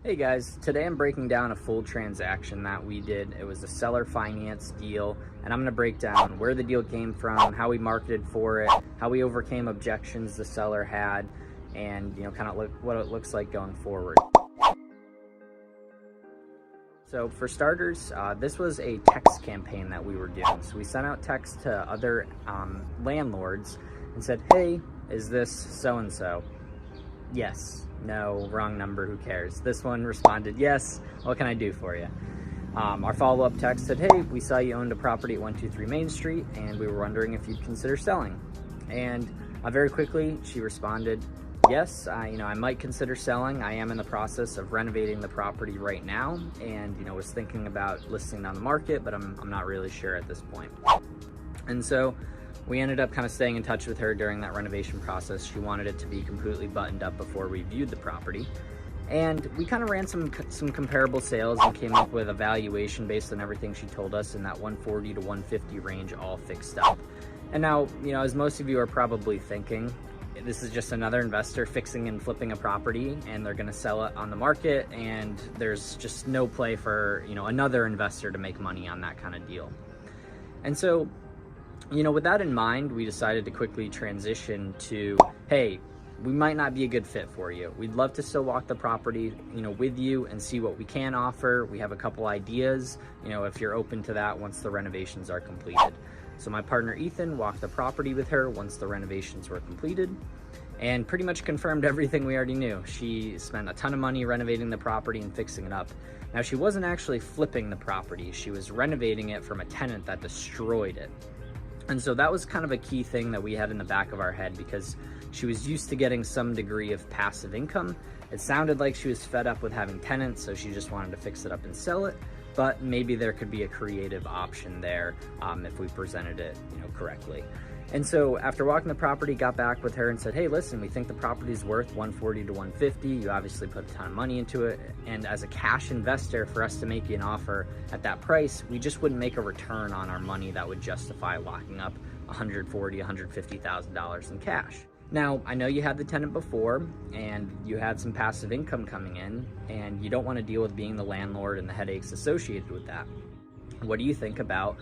Hey guys, today I'm breaking down a full transaction that we did. It was a seller finance deal, and I'm going to break down where the deal came from, how we marketed for it, how we overcame objections the seller had, and kind of what it looks like going forward. So for starters, this was a text campaign that we were doing. So we sent out texts to other landlords and said, hey, is this so-and-so? Yes, no, wrong number, who cares? This one responded, yes, what can I do for you? Our follow-up text said, hey, we saw you owned a property at 123 Main Street and we were wondering if you'd consider selling. And very quickly she responded, yes, I might consider selling. I am in the process of renovating the property right now and was thinking about listing it on the market, but I'm not really sure at this point. And so we ended up kind of staying in touch with her during that renovation process. She wanted it to be completely buttoned up before we viewed the property. And we kind of ran some comparable sales and came up with a valuation based on everything she told us in that 140 to 150 range, all fixed up. And now, as most of you are probably thinking, this is just another investor fixing and flipping a property and they're going to sell it on the market, and there's just no play for, another investor to make money on that kind of deal. And so, with that in mind, we decided to quickly transition to, hey, we might not be a good fit for you. We'd love to still walk the property, with you and see what we can offer. We have a couple ideas, if you're open to that once the renovations are completed. So my partner Ethan walked the property with her once the renovations were completed and pretty much confirmed everything we already knew. She spent a ton of money renovating the property and fixing it up. Now, she wasn't actually flipping the property. She was renovating it from a tenant that destroyed it. And so that was kind of a key thing that we had in the back of our head, because she was used to getting some degree of passive income. It sounded like she was fed up with having tenants, so she just wanted to fix it up and sell it. But maybe there could be a creative option there if we presented it, correctly. And so after walking the property, got back with her and said, hey, listen, we think the property's worth 140 to 150. You obviously put a ton of money into it. And as a cash investor, for us to make you an offer at that price, we just wouldn't make a return on our money that would justify locking up $140,000, $150,000 in cash. Now, I know you had the tenant before and you had some passive income coming in, and you don't want to deal with being the landlord and the headaches associated with that. What do you think about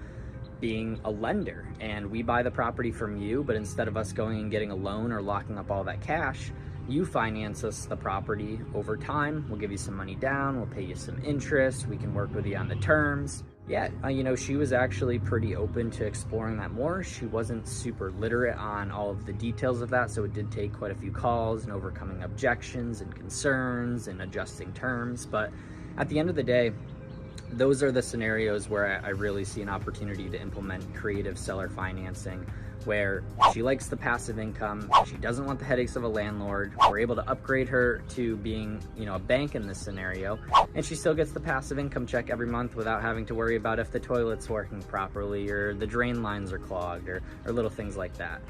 being a lender and we buy the property from you, but instead of us going and getting a loan or locking up all that cash, you finance us the property over time? We'll give you some money down, we'll pay you some interest, we can work with you on the terms. Yeah, she was actually pretty open to exploring that more. She wasn't super literate on all of the details of that, so it did take quite a few calls and overcoming objections and concerns and adjusting terms. But at the end of the day, those are the scenarios where I really see an opportunity to implement creative seller financing, where she likes the passive income, she doesn't want the headaches of a landlord. We're able to upgrade her to being, a bank in this scenario, and she still gets the passive income check every month without having to worry about if the toilet's working properly or the drain lines are clogged or little things like that.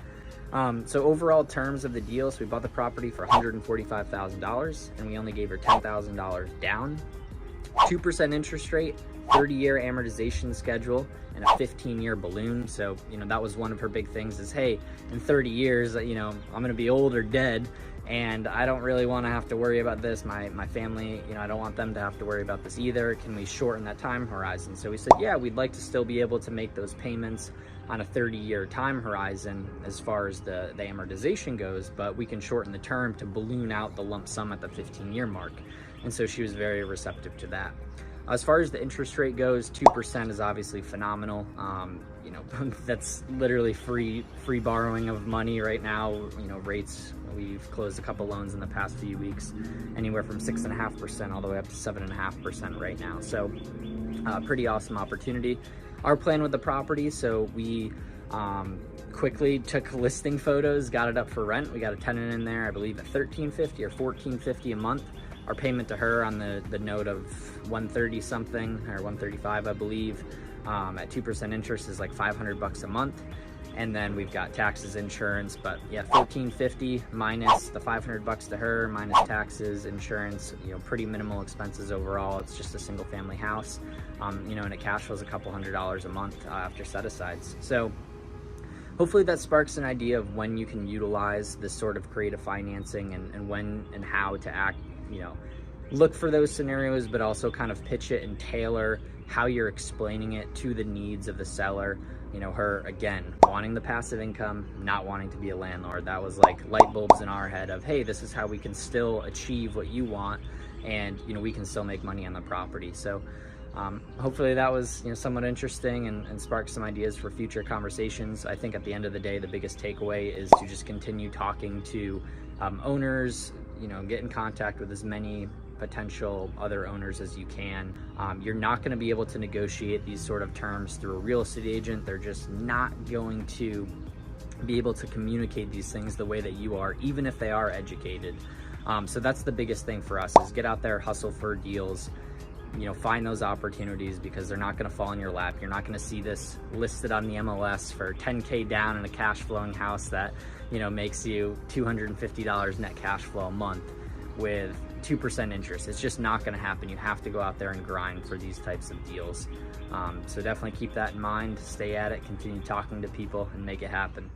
So overall terms of the deal, so we bought the property for $145,000 and we only gave her $10,000 down. 2% interest rate, 30-year amortization schedule, and a 15-year balloon. So, that was one of her big things is, hey, in 30 years, I'm going to be old or dead, and I don't really want to have to worry about this. My family, I don't want them to have to worry about this either. Can we shorten that time horizon? So we said, yeah, we'd like to still be able to make those payments on a 30-year time horizon as far as the amortization goes, but we can shorten the term to balloon out the lump sum at the 15-year mark. And so she was very receptive to that. As far as the interest rate goes, 2% is obviously phenomenal. That's literally free borrowing of money right now. Rates, we've closed a couple loans in the past few weeks, anywhere from 6.5% all the way up to 7.5% right now. So pretty awesome opportunity. Our plan with the property, so we quickly took listing photos, got it up for rent. We got a tenant in there, I believe at $1,350 or $1,450 a month. Our payment to her on the note of $130 something or $135, I believe, at 2% interest is like $500 a month. And then we've got taxes, insurance, but yeah, $1,450 minus the $500 to her, minus taxes, insurance, pretty minimal expenses overall. It's just a single family house, and it cash flows a couple $100s a month after set asides. So hopefully that sparks an idea of when you can utilize this sort of creative financing and when and how to act, look for those scenarios, but also kind of pitch it and tailor how you're explaining it to the needs of the seller. You know, her, again, wanting the passive income, not wanting to be a landlord. That was like light bulbs in our head of, hey, this is how we can still achieve what you want, and, you know, we can still make money on the property. So hopefully that was, you know, somewhat interesting and sparked some ideas for future conversations. I think at the end of the day, the biggest takeaway is to just continue talking to owners, you know, get in contact with as many potential other owners as you can. You're not going to be able to negotiate these sort of terms through a real estate agent. They're just not going to be able to communicate these things the way that you are, even if they are educated. So that's the biggest thing for us, is get out there, hustle for deals, you know, find those opportunities, because they're not going to fall in your lap. You're not going to see this listed on the MLS for 10K down in a cash flowing house that, you know, makes you $250 net cash flow a month with 2% interest. It's just not going to happen. You have to go out there and grind for these types of deals. So definitely keep that in mind, stay at it, continue talking to people, and make it happen.